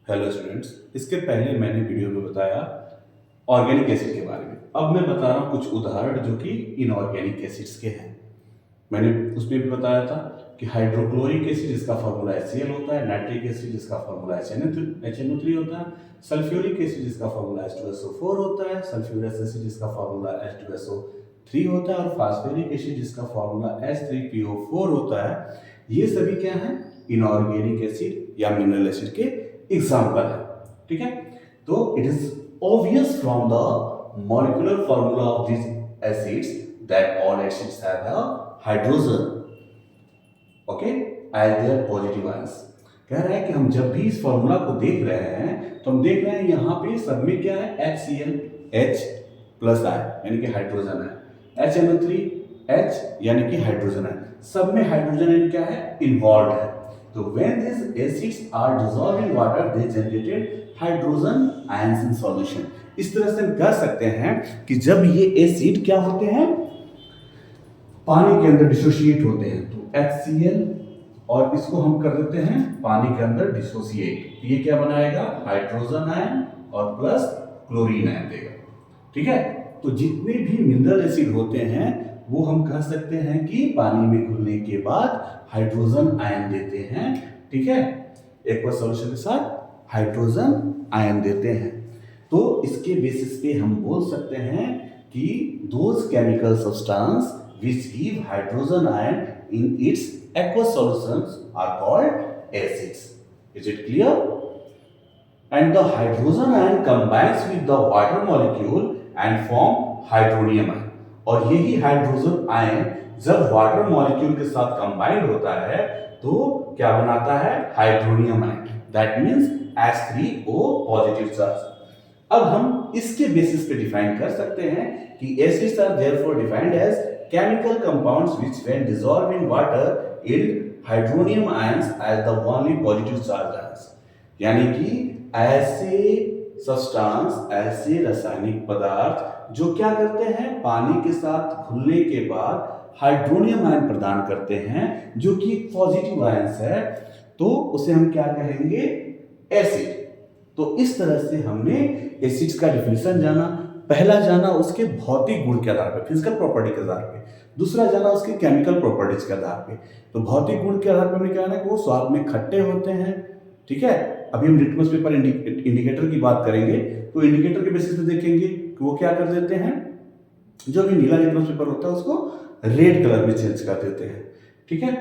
Hello students, इसके पहले मैंने वीडियो में बताया ऑर्गेनिक एसिड के बारे में। अब मैं बता रहा हूँ कुछ उदाहरण जो कि इनऑर्गेनिक एसिड्स के हैं। मैंने उसमें भी बताया था कि हाइड्रोक्लोरिक एसिड जिसका फॉर्मूला HCl होता है, नाइट्रिक एसिड जिसका फॉर्मूला HNO3 होता है, सल्फ्यूरिक एसिड जिसका फॉर्मूला H2SO4 होता है, सल्फ्यूरस एसिड जिसका फॉर्मूला H2SO3 होता है और फास्फोरिक एसिड जिसका फॉर्मूला H3PO4 होता है। ये सभी क्या है? इनऑर्गेनिक एसिड या मिनरल एसिड के एग्जाम्पल है। ठीक है, तो it is obvious from the molecular formula of this acids that all acids have a hydrogen, okay, as their positive ions. कह रहा है कि हम जब भी इस फॉर्मूला को देख रहे हैं तो हम देख रहे हैं यहाँ पे सब में क्या है? HCl, H प्लस I यानी कि हाइड्रोजन है, HNO3, H यानी कि हाइड्रोजन है, सब में हाइड्रोजन यानी क्या है? इन्वॉल्व है। तो when these acids are dissolved in water they generated hydrogen ions in solution। इस तरह से हम कह सकते हैं कि जब ये एसिड क्या होते हैं? पानी के अंदर डिसोसिएट होते हैं, तो HCl और इसको हम कर देते हैं पानी के अंदर डिसोसिएट, ये क्या बनाएगा? हाइड्रोजन आयन और प्लस क्लोरीन आयन देगा। ठीक है, तो जितने भी मिनरल एसिड होते हैं वो हम कह सकते हैं कि पानी में घुलने के बाद हाइड्रोजन आयन देते हैं। ठीक है, एक्वस सॉल्यूशन के साथ हाइड्रोजन आयन देते हैं। तो इसके बेसिस पे हम बोल सकते हैं कि those chemical substance which give hydrogen ion in its aqueous solutions are called acids. Is it clear? And the hydrogen ion combines with the water molecule and form hydronium ion। और यही hydrogen ion जब water molecule के साथ combined होता है तो क्या बनाता है? Hydronium ion, that means H3O positive charge. अब हम इसके बेसिस पे डिफाइन कर सकते हैं कि acids are therefore defined as chemical compounds which when dissolved in water yield hydronium ions as the only positive charged ions। यानी कि ऐसे सब्सटेंस, ऐसे रासायनिक पदार्थ जो क्या करते हैं? पानी के साथ घुलने के बाद हाइड्रोनियम आयन प्रदान करते हैं जो कि एक पॉजिटिव आयंस है, तो उसे हम क्या कहेंगे? एसिड। तो इस तरह से हमने एसिड्स का डिफिनेशन जाना। पहला जाना उसके भौतिक गुण के आधार पर, फिजिकल प्रॉपर्टी के आधार पे। दूसरा जाना उसके केमिकल प्रॉपर्टीज के आधार पे। तो भौतिक गुण के आधार पर हमने क्या है कि वो स्वाद में खट्टे होते हैं। ठीक है, अभी हम लिटमस पेपर इंडिकेटर की बात करेंगे तो इंडिकेटर के बेसिस पे देखेंगे कि वो क्या कर देते हैं, जो भी नीला लिटमस पेपर होता है उसको रेड कलर में चेंज कर देते हैं। ठीक है,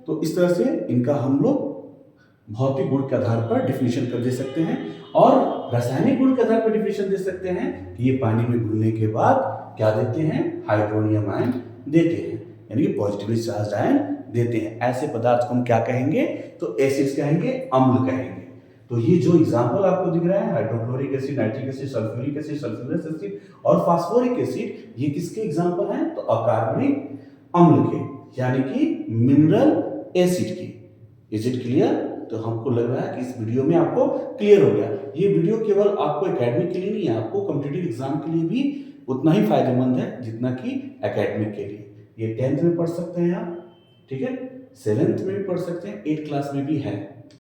तो इस तरह से इनका हम लोग भौतिक गुण के आधार पर डिफिनेशन कर दे सकते हैं और रासायनिक गुण के आधार पर डिफिनेशन दे सकते हैं कि ये पानी में घुलने के बाद क्या देते हैं? हाइड्रोनियम आयन देते हैं, यानी कि पॉजिटिवली चार्ज आयन देते हैं। ऐसे पदार्थ को हम क्या कहेंगे? तो एसिड्स कहेंगे, अम्ल कहेंगे। तो ये जो एग्जांपल आपको दिख रहा है, hydrochloric acid, nitric acid, sulphuric acid, sulphurous acid और फास्फोरिक एसिड, ये किसके एग्जांपल हैं? तो अकार्बनिक अम्ल के, यानी कि मिनरल एसिड की। Is it clear? तो हमको लग रहा है कि इस वीडियो में आपको क्लियर हो गया। ये वीडियो केवल आपको एकेडमिक के लिए नहीं है, आपको कॉम्पिटिटिव एग्जाम के लिए भी उतना ही फायदेमंद है जितना कि एकेडमिक के लिए। ये 10th में पढ़ सकते हैं आप, ठीक है, 7th में भी पढ़ सकते हैं, 8th क्लास में भी है।